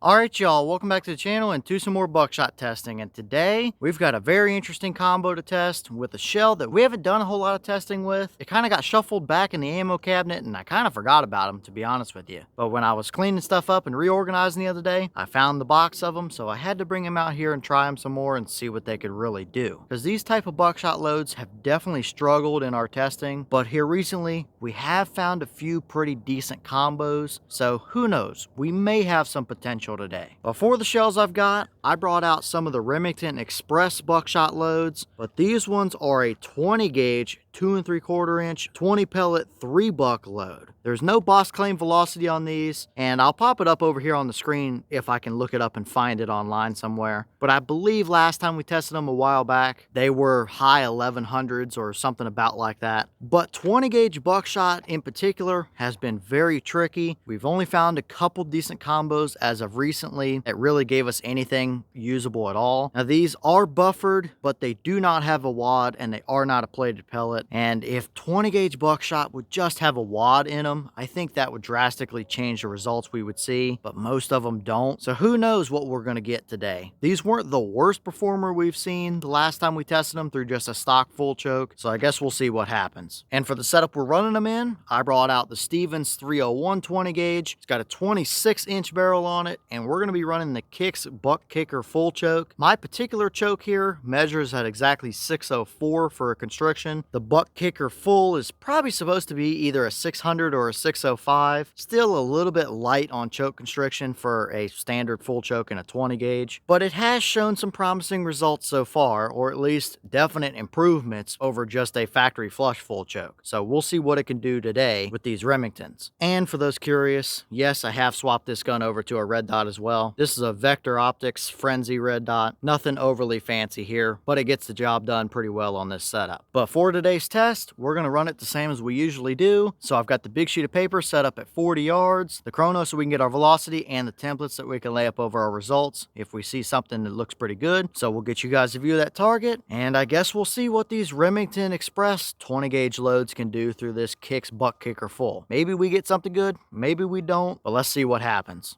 Alright y'all, welcome back to the channel and to some more buckshot testing. And today, we've got a very interesting combo to test with a shell that we haven't done a whole lot of testing with. It kind of got shuffled back in the ammo cabinet and I kind of forgot about them, to be honest with you. But when I was cleaning stuff up and reorganizing the other day, I found the box of them, so I had to bring them out here and try them some more and see what they could really do. Because these type of buckshot loads have definitely struggled in our testing, but here recently, we have found a few pretty decent combos, so who knows, we may have some potential today. Before the shells I've got, I brought out some of the Remington Express buckshot loads, but these ones are a 20 gauge 2 3/4 inch 20 pellet 3 buck load. There's no boss claim velocity on these, and I'll pop it up over here on the screen if I can look it up and find it online somewhere. But I believe last time we tested them a while back, they were high 1100s or something about like that. But 20 gauge buckshot in particular has been very tricky. We've only found a couple decent combos as of recently that really gave us anything usable at all. Now these are buffered, but they do not have a wad and they are not a plated pellet. And if 20 gauge buckshot would just have a wad in them, I think that would drastically change the results we would see, but most of them don't. So who knows what we're going to get today. These weren't the worst performer we've seen the last time we tested them through just a stock full choke, so I guess we'll see what happens. And for the setup we're running them in, I brought out the Stevens 301 20 gauge. It's got a 26-inch barrel on it, and we're going to be running the Kicks Buck Kicker full choke. My particular choke here measures at exactly 604 for a constriction. The Buck Kicker full is probably supposed to be either a 600 or a 605. Still a little bit light on choke constriction for a standard full choke in a 20 gauge, but it has shown some promising results so far, or at least definite improvements over just a factory flush full choke. So we'll see what it can do today with these Remingtons. And for those curious, yes, I have swapped this gun over to a red dot as well. This is a Vector Optics Frenzy red dot. Nothing overly fancy here, but it gets the job done pretty well on this setup. But for today's test, we're going to run it the same as we usually do. So I've got the big sheet of paper set up at 40 yards, the chrono so we can get our velocity, and the templates that we can lay up over our results if we see something that looks pretty good. So we'll get you guys a view of that target, and I guess we'll see what these Remington Express 20 gauge loads can do through this Kicks Buck Kicker full. Maybe we get something good, maybe we don't, but let's see what happens.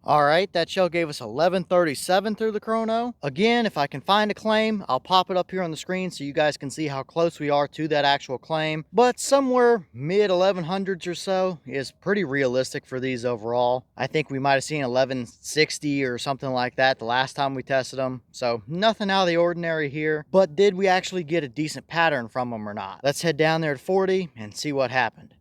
All right, that shell gave us 1137 through the chrono. Again, if I can find a claim, I'll pop it up here on the screen so you guys can see how close we are to that actual claim. But somewhere mid 1100s or so is pretty realistic for these overall. I think we might have seen 1160 or something like that the last time we tested them. So nothing out of the ordinary here. But did we actually get a decent pattern from them or not? Let's head down there at 40 and see what happened.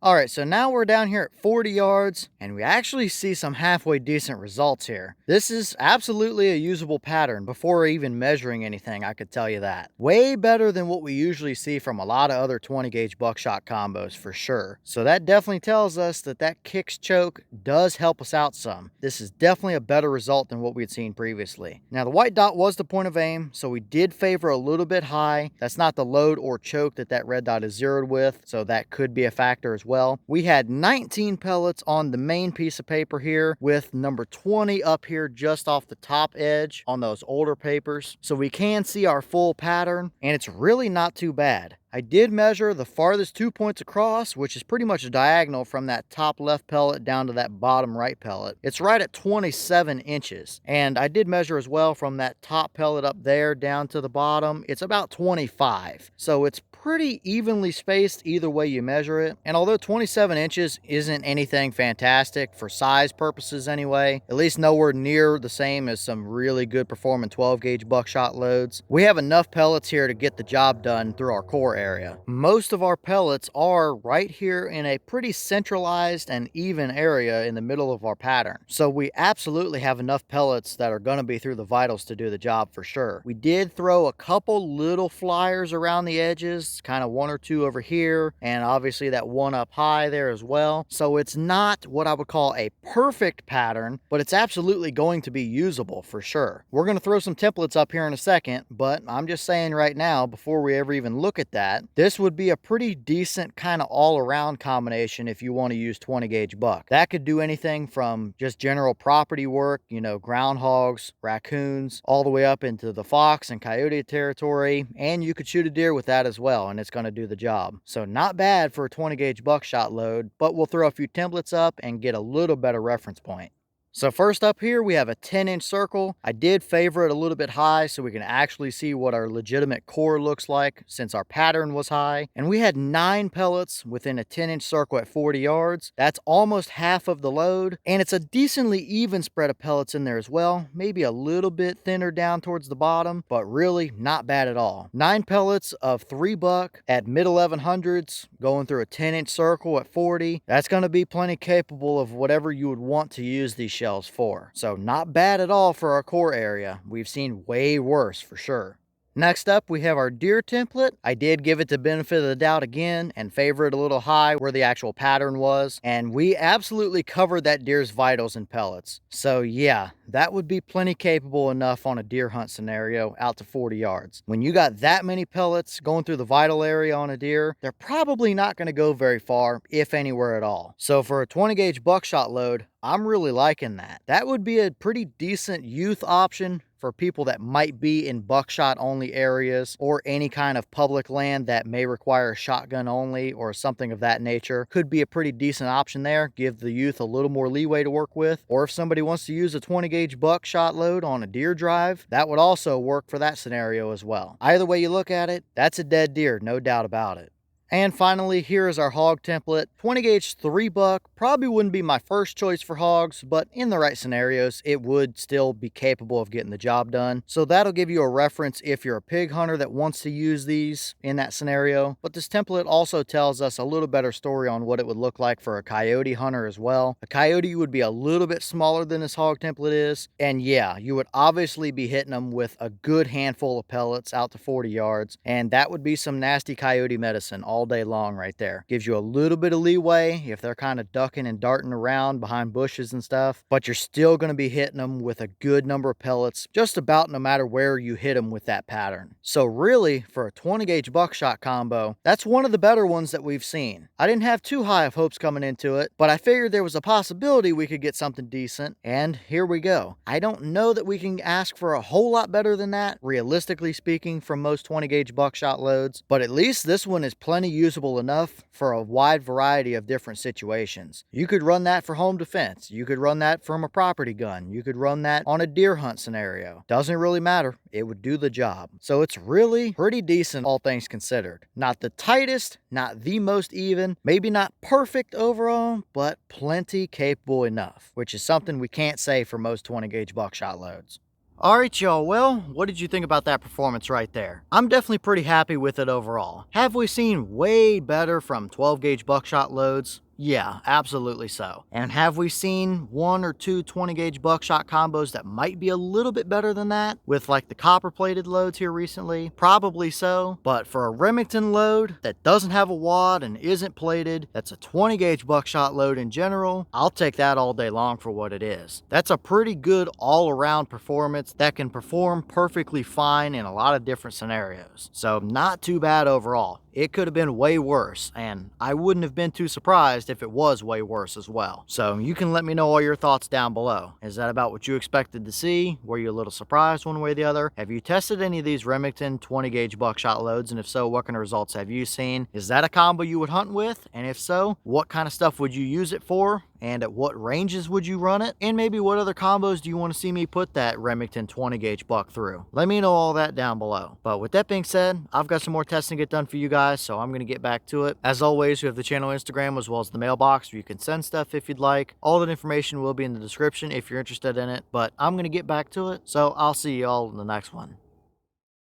Alright, so now we're down here at 40 yards, and we actually see some halfway decent results here. This is absolutely a usable pattern before even measuring anything, I could tell you that. Way better than what we usually see from a lot of other 20 gauge buckshot combos for sure. So that definitely tells us that that Kicks choke does help us out some. This is definitely a better result than what we had seen previously. Now the white dot was the point of aim, so we did favor a little bit high. That's not the load or choke that red dot is zeroed with, so that could be a factor as well. We had 19 pellets on the main piece of paper here, with number 20 up here just off the top edge on those older papers. So we can see our full pattern, and it's really not too bad. I did measure the farthest 2 points across, which is pretty much diagonal from that top left pellet down to that bottom right pellet. It's right at 27 inches. And I did measure as well from that top pellet up there down to the bottom. It's about 25. So it's pretty evenly spaced either way you measure it. And although 27 inches isn't anything fantastic for size purposes anyway, at least nowhere near the same as some really good performing 12 gauge buckshot loads, we have enough pellets here to get the job done through our core area. Most of our pellets are right here in a pretty centralized and even area in the middle of our pattern. So we absolutely have enough pellets that are going to be through the vitals to do the job for sure. We did throw a couple little flyers around the edges, kind of one or two over here, and obviously that one up high there as well. So it's not what I would call a perfect pattern, but it's absolutely going to be usable for sure. We're going to throw some templates up here in a second, but I'm just saying right now, before we ever even look at that, that, this would be a pretty decent kind of all-around combination if you want to use 20 gauge buck. That could do anything from just general property work, you know, groundhogs, raccoons, all the way up into the fox and coyote territory, and you could shoot a deer with that as well, and it's going to do the job. So not bad for a 20 gauge buckshot load, but we'll throw a few templates up and get a little better reference point. So first up here, we have a 10-inch circle. I did favor it a little bit high so we can actually see what our legitimate core looks like since our pattern was high. And we had 9 pellets within a 10-inch circle at 40 yards. That's almost half of the load. And it's a decently even spread of pellets in there as well. Maybe a little bit thinner down towards the bottom, but really not bad at all. 9 pellets of 3 buck at mid 1100s going through a 10-inch circle at 40. That's going to be plenty capable of whatever you would want to use these shells for. So not bad at all for our core area. We've seen way worse for sure. Next up, we have our deer template. I did give it the benefit of the doubt again and favor it a little high where the actual pattern was. And we absolutely covered that deer's vitals in pellets. So yeah, that would be plenty capable enough on a deer hunt scenario out to 40 yards. When you got that many pellets going through the vital area on a deer, they're probably not going to go very far, if anywhere at all. So for a 20 gauge buckshot load, I'm really liking that. That would be a pretty decent youth option for people that might be in buckshot only areas or any kind of public land that may require shotgun only or something of that nature. Could be a pretty decent option there. Give the youth a little more leeway to work with. Or if somebody wants to use a 20 gauge buckshot load on a deer drive, that would also work for that scenario as well. Either way you look at it, that's a dead deer, no doubt about it. And finally, here is our hog template. 20 gauge 3 buck probably wouldn't be my first choice for hogs, but in the right scenarios, it would still be capable of getting the job done. So that'll give you a reference if you're a pig hunter that wants to use these in that scenario. But this template also tells us a little better story on what it would look like for a coyote hunter as well. A coyote would be a little bit smaller than this hog template is. And yeah, you would obviously be hitting them with a good handful of pellets out to 40 yards. And that would be some nasty coyote medicine all day long right there. Gives you a little bit of leeway if they're kind of ducking and darting around behind bushes and stuff, but you're still going to be hitting them with a good number of pellets just about no matter where you hit them with that pattern. So really, for a 20 gauge buckshot combo, that's one of the better ones that we've seen. I didn't have too high of hopes coming into it, but I figured there was a possibility we could get something decent, and here we go. I don't know that we can ask for a whole lot better than that, realistically speaking, from most 20 gauge buckshot loads, but at least this one is plenty usable enough for a wide variety of different situations. You could run that for home defense. You could run that from a property gun. You could run that on a deer hunt scenario. Doesn't really matter. It would do the job. So it's really pretty decent, all things considered. Not the tightest, not the most even, maybe not perfect overall, but plenty capable enough, which is something we can't say for most 20 gauge buckshot loads. Alright y'all, well, what did you think about that performance right there? I'm definitely pretty happy with it overall. Have we seen way better from 12 gauge buckshot loads? Yeah, absolutely so. And have we seen 1 or 2 20 gauge buckshot combos that might be a little bit better than that with like the copper plated loads here recently? Probably so. But for a Remington load that doesn't have a wad and isn't plated, that's a 20 gauge buckshot load in general, I'll take that all day long for what it is. That's a pretty good all around performance that can perform perfectly fine in a lot of different scenarios. So not too bad overall. It could have been way worse, and I wouldn't have been too surprised if it was way worse as well. So you can let me know all your thoughts down below. Is that about what you expected to see? Were you a little surprised one way or the other? Have you tested any of these Remington 20 gauge buckshot loads? And if so, what kind of results have you seen? Is that a combo you would hunt with? And if so, what kind of stuff would you use it for? And at what ranges would you run it? And maybe what other combos do you want to see me put that Remington 20 gauge buck through? Let me know all that down below. But with that being said, I've got some more testing to get done for you guys, so I'm going to get back to it. As always, we have the channel Instagram as well as the mailbox where you can send stuff if you'd like. All that information will be in the description if you're interested in it, but I'm going to get back to it, so I'll see you all in the next one.